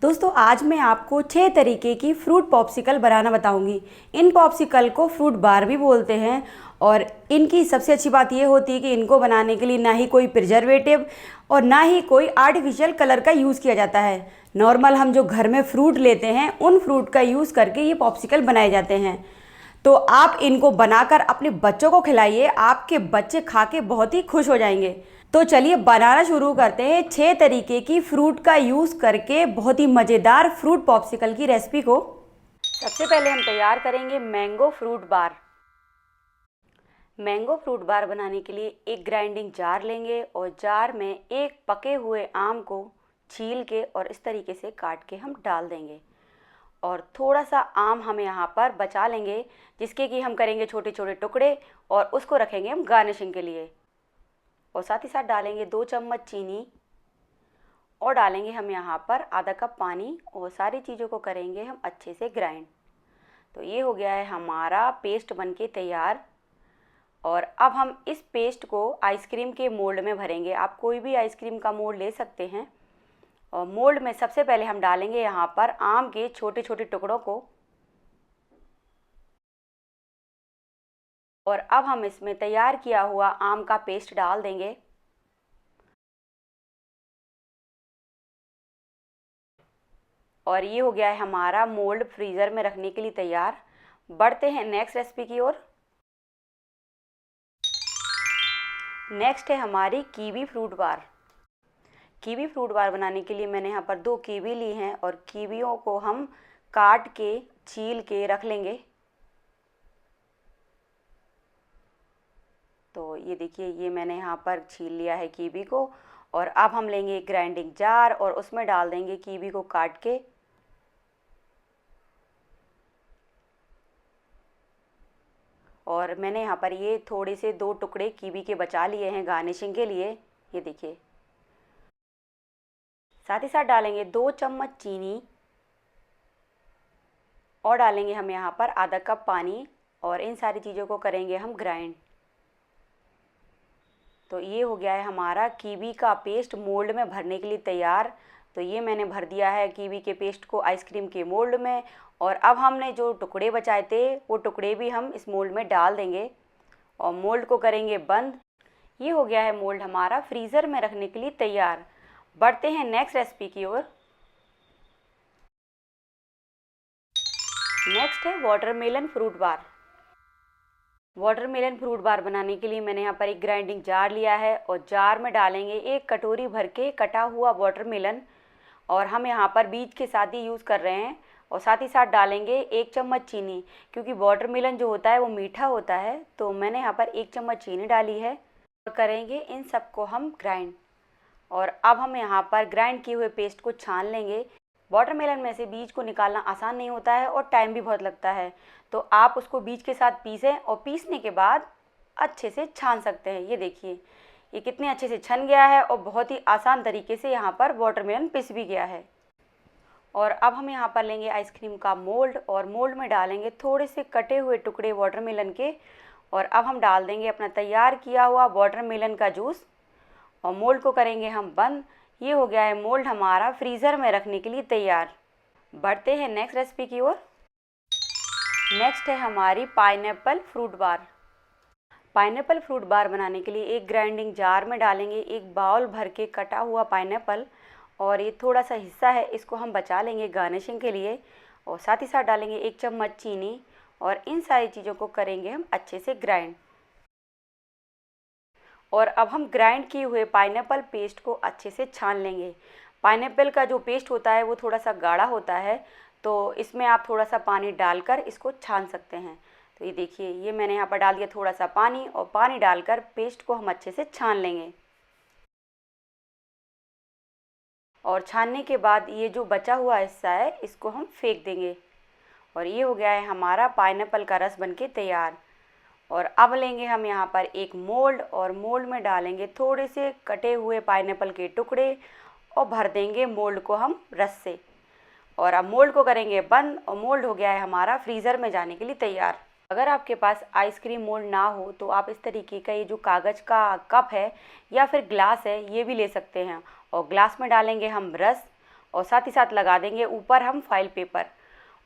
दोस्तों आज मैं आपको 6 तरीके की फ्रूट पॉप्सिकल बनाना बताऊंगी। इन पॉप्सिकल को फ्रूट बार भी बोलते हैं और इनकी सबसे अच्छी बात ये होती है कि इनको बनाने के लिए ना ही कोई प्रिजर्वेटिव और ना ही कोई आर्टिफिशियल कलर का यूज़ किया जाता है। नॉर्मल हम जो घर में फ्रूट लेते हैं उन फ्रूट का यूज़ करके ये पॉप्सिकल बनाए जाते हैं। तो आप इनको बनाकर अपने बच्चों को खिलाइए, आपके बच्चे खा के बहुत ही खुश हो जाएंगे। तो चलिए बनाना शुरू करते हैं 6 तरीके की फ्रूट का यूज़ करके बहुत ही मज़ेदार फ्रूट पॉप्सिकल की रेसिपी को। सबसे पहले हम तैयार करेंगे मैंगो फ्रूट बार। मैंगो फ्रूट बार बनाने के लिए एक ग्राइंडिंग जार लेंगे और जार में एक पके हुए आम को छील के और इस तरीके से काट के हम डाल देंगे और थोड़ा सा आम हम यहाँ पर बचा लेंगे जिसके कि हम करेंगे छोटे छोटे टुकड़े और उसको रखेंगे हम गार्निशिंग के लिए। और साथ ही साथ डालेंगे 2 चम्मच चीनी और डालेंगे हम यहाँ पर आधा कप पानी और सारी चीज़ों को करेंगे हम अच्छे से ग्राइंड। तो ये हो गया है हमारा पेस्ट बनके तैयार। और अब हम इस पेस्ट को आइसक्रीम के मोल्ड में भरेंगे। आप कोई भी आइसक्रीम का मोल्ड ले सकते हैं। और मोल्ड में सबसे पहले हम डालेंगे यहाँ पर आम के छोटे छोटे टुकड़ों को और अब हम इसमें तैयार किया हुआ आम का पेस्ट डाल देंगे। और ये हो गया है हमारा मोल्ड फ्रीज़र में रखने के लिए तैयार। बढ़ते हैं नेक्स्ट रेसिपी की ओर। नेक्स्ट है हमारी कीवी फ्रूट बार। कीवी फ्रूट बार बनाने के लिए मैंने यहाँ पर 2 कीवी ली हैं और कीवियों को हम काट के छील के रख लेंगे। तो ये देखिए, ये मैंने यहाँ पर छील लिया है कीवी को और अब हम लेंगे एक ग्राइंडिंग जार और उसमें डाल देंगे कीवी को काट के। और मैंने यहाँ पर ये थोड़े से 2 टुकड़े कीवी के बचा लिए हैं गार्निशिंग के लिए। ये देखिए, साथ ही साथ डालेंगे 2 चम्मच चीनी और डालेंगे हम यहाँ पर आधा कप पानी और इन सारी चीज़ों को करेंगे हम ग्राइंड। तो ये हो गया है हमारा कीवी का पेस्ट मोल्ड में भरने के लिए तैयार। तो ये मैंने भर दिया है कीवी के पेस्ट को आइसक्रीम के मोल्ड में। और अब हमने जो टुकड़े बचाए थे वो टुकड़े भी हम इस मोल्ड में डाल देंगे और मोल्ड को करेंगे बंद। ये हो गया है मोल्ड हमारा फ्रीज़र में रखने के लिए तैयार। बढ़ते हैं नेक्स्ट रेसिपी की ओर। नेक्स्ट है वाटरमेलन फ्रूट बार। वाटरमेलन फ्रूट बार बनाने के लिए मैंने यहाँ पर एक ग्राइंडिंग जार लिया है और जार में डालेंगे 1 कटोरी भर के कटा हुआ वाटरमेलन और हम यहाँ पर बीज के साथ ही यूज़ कर रहे हैं। और साथ ही साथ डालेंगे 1 चम्मच चीनी, क्योंकि वाटरमेलन जो होता है वो मीठा होता है। तो मैंने यहाँ पर 1 चम्मच चीनी डाली है और करेंगे इन सबको हम ग्राइंड। और अब हम यहाँ पर ग्राइंड किए हुए पेस्ट को छान लेंगे। वाटरमेलन में से बीज को निकालना आसान नहीं होता है और टाइम भी बहुत लगता है। तो आप उसको बीज के साथ पीसें और पीसने के बाद अच्छे से छान सकते हैं। ये देखिए, ये कितने अच्छे से छन गया है और बहुत ही आसान तरीके से यहाँ पर वाटरमेलन पिस भी गया है। और अब हम यहाँ पर लेंगे आइसक्रीम का मोल्ड और मोल्ड में डालेंगे थोड़े से कटे हुए टुकड़े वाटरमेलन के और अब हम डाल देंगे अपना तैयार किया हुआ वाटरमेलन का जूस और मोल्ड को करेंगे हम बंद। ये हो गया है मोल्ड हमारा फ्रीज़र में रखने के लिए तैयार। बढ़ते हैं नेक्स्ट रेसिपी की ओर। नेक्स्ट है हमारी पाइनएप्पल फ्रूट बार। पाइनएप्पल फ्रूट बार बनाने के लिए एक ग्राइंडिंग जार में डालेंगे 1 बाउल भर के कटा हुआ पाइनएप्पल और ये थोड़ा सा हिस्सा है इसको हम बचा लेंगे गार्निशिंग के लिए। और साथ ही साथ डालेंगे 1 चम्मच चीनी और इन सारी चीज़ों को करेंगे हम अच्छे से ग्राइंड। और अब हम ग्राइंड किए हुए पाइनएप्पल पेस्ट को अच्छे से छान लेंगे। पाइनएप्पल का जो पेस्ट होता है वो थोड़ा सा गाढ़ा होता है, तो इसमें आप थोड़ा सा पानी डालकर इसको छान सकते हैं। तो ये देखिए, ये मैंने यहाँ पर डाल दिया थोड़ा सा पानी और पानी डालकर पेस्ट को हम अच्छे से छान लेंगे। और छानने के बाद ये जो बचा हुआ हिस्सा है इसको हम फेंक देंगे। और ये हो गया है हमारा पाइनएप्पल का रस बनके तैयार। और अब लेंगे हम यहाँ पर एक मोल्ड और मोल्ड में डालेंगे थोड़े से कटे हुए पाइनएप्पल के टुकड़े और भर देंगे मोल्ड को हम रस से। और अब मोल्ड को करेंगे बंद और मोल्ड हो गया है हमारा फ्रीज़र में जाने के लिए तैयार। अगर आपके पास आइसक्रीम मोल्ड ना हो तो आप इस तरीके का ये जो कागज़ का कप है या फिर ग्लास है ये भी ले सकते हैं। और ग्लास में डालेंगे हम रस और साथ ही साथ लगा देंगे ऊपर हम फॉइल पेपर।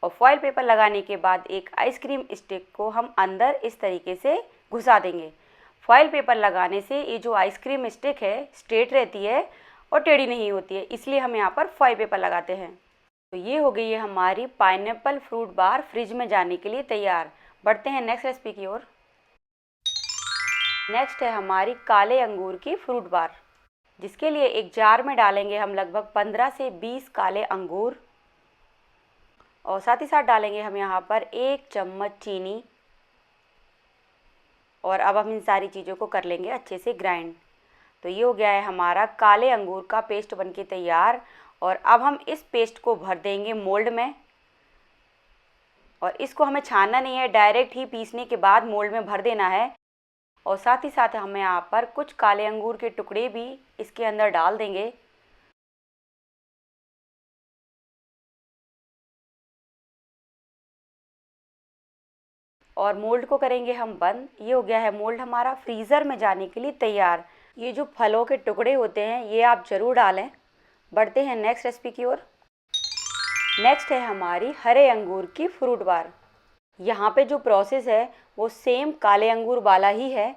और फॉइल पेपर लगाने के बाद एक आइसक्रीम स्टिक को हम अंदर इस तरीके से घुसा देंगे। फॉइल पेपर लगाने से ये जो आइसक्रीम स्टिक है स्ट्रेट रहती है और टेढ़ी नहीं होती है, इसलिए हम यहाँ पर फॉइल पेपर लगाते हैं। तो ये हो गई है हमारी पाइनएप्पल फ्रूट बार फ्रिज में जाने के लिए तैयार। बढ़ते हैं नेक्स्ट रेसिपी की ओर। नेक्स्ट है हमारी काले अंगूर की फ्रूट बार, जिसके लिए एक जार में डालेंगे हम लगभग 15 से 20 काले अंगूर और साथ ही साथ डालेंगे हम यहाँ पर 1 चम्मच चीनी। और अब हम इन सारी चीज़ों को कर लेंगे अच्छे से ग्राइंड। तो ये हो गया है हमारा काले अंगूर का पेस्ट बनके तैयार। और अब हम इस पेस्ट को भर देंगे मोल्ड में, और इसको हमें छानना नहीं है, डायरेक्ट ही पीसने के बाद मोल्ड में भर देना है। और साथ ही साथ हमें यहाँ पर कुछ काले अंगूर के टुकड़े भी इसके अंदर डाल देंगे। और मोल्ड को करेंगे हम बंद। ये हो गया है मोल्ड हमारा फ्रीज़र में जाने के लिए तैयार। ये जो फलों के टुकड़े होते हैं ये आप ज़रूर डालें। बढ़ते हैं नेक्स्ट रेसिपी की ओर। नेक्स्ट है हमारी हरे अंगूर की फ्रूट बार। यहाँ पे जो प्रोसेस है वो सेम काले अंगूर वाला ही है।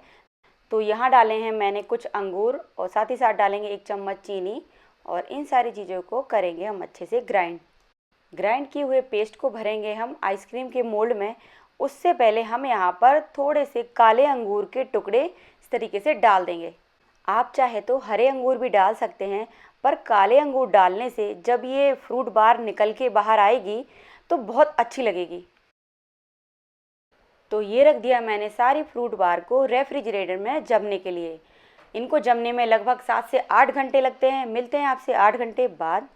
तो यहाँ डाले हैं मैंने कुछ अंगूर और साथ ही साथ डालेंगे 1 चम्मच चीनी। और इन सारी चीज़ों को करेंगे हम अच्छे से ग्राइंड किए हुए पेस्ट को भरेंगे हम आइसक्रीम के मोल्ड में। उससे पहले हम यहाँ पर थोड़े से काले अंगूर के टुकड़े इस तरीके से डाल देंगे। आप चाहे तो हरे अंगूर भी डाल सकते हैं, पर काले अंगूर डालने से जब ये फ्रूट बार निकल के बाहर आएगी तो बहुत अच्छी लगेगी। तो ये रख दिया मैंने सारी फ्रूट बार को रेफ्रिजरेटर में जमने के लिए। इनको जमने में लगभग 7 से 8 घंटे लगते हैं। मिलते हैं आपसे 8 घंटे बाद।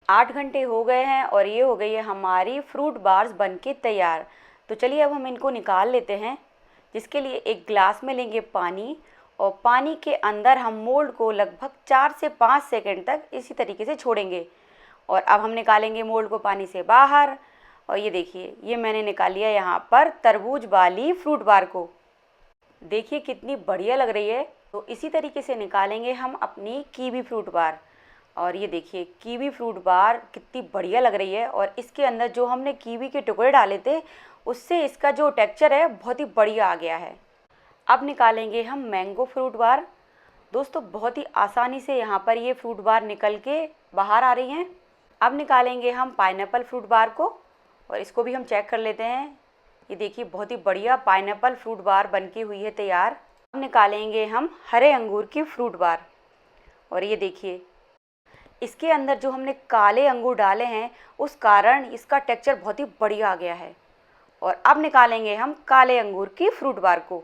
8 घंटे हो गए हैं और ये हो गई है हमारी फ्रूट बार्स बनके तैयार। तो चलिए अब हम इनको निकाल लेते हैं, जिसके लिए एक ग्लास में लेंगे पानी। और पानी के अंदर हम मोल्ड को लगभग 4 से 5 सेकंड तक इसी तरीके से छोड़ेंगे। और अब हम निकालेंगे मोल्ड को पानी से बाहर। और ये देखिए, ये मैंने निकाल लिया यहाँ पर तरबूज वाली फ्रूट बार को। देखिए कितनी बढ़िया लग रही है। तो इसी तरीके से निकालेंगे हम अपनी कीवी फ्रूट बार। और ये देखिए कीवी फ्रूट बार कितनी बढ़िया लग रही है। और इसके अंदर जो हमने कीवी के टुकड़े डाले थे उससे इसका जो टेक्सचर है बहुत ही बढ़िया आ गया है। अब निकालेंगे हम मैंगो फ्रूट बार। दोस्तों बहुत ही आसानी से यहाँ पर ये फ्रूट बार निकल के बाहर आ रही हैं। अब निकालेंगे हम पाइनएप्पल फ्रूट बार को और इसको भी हम चेक कर लेते हैं। ये देखिए बहुत ही बढ़िया पाइनएप्पल फ्रूट बार बनकी हुई है तैयार। अब निकालेंगे हम हरे अंगूर की फ्रूट बार। और ये देखिए इसके अंदर जो हमने काले अंगूर डाले हैं उस कारण इसका टेक्सचर बहुत ही बढ़िया आ गया है। और अब निकालेंगे हम काले अंगूर की फ्रूट बार को।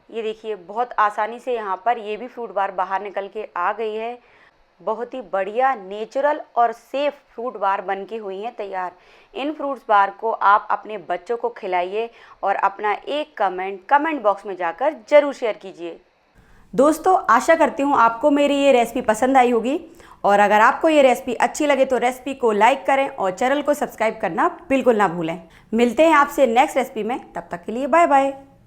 ये देखिए बहुत आसानी से यहाँ पर ये भी फ्रूट बार बाहर निकल के आ गई है। बहुत ही बढ़िया नेचुरल और सेफ़ फ्रूट बार बनके हुई हैं तैयार। इन फ्रूट्स बार को आप अपने बच्चों को खिलाइए और अपना एक कमेंट बॉक्स में जाकर ज़रूर शेयर कीजिए। दोस्तों आशा करती हूँ आपको मेरी ये रेसिपी पसंद आई होगी। और अगर आपको ये रेसिपी अच्छी लगे तो रेसिपी को लाइक करें और चैनल को सब्सक्राइब करना बिल्कुल ना भूलें। मिलते हैं आपसे नेक्स्ट रेसिपी में, तब तक के लिए बाय बाय।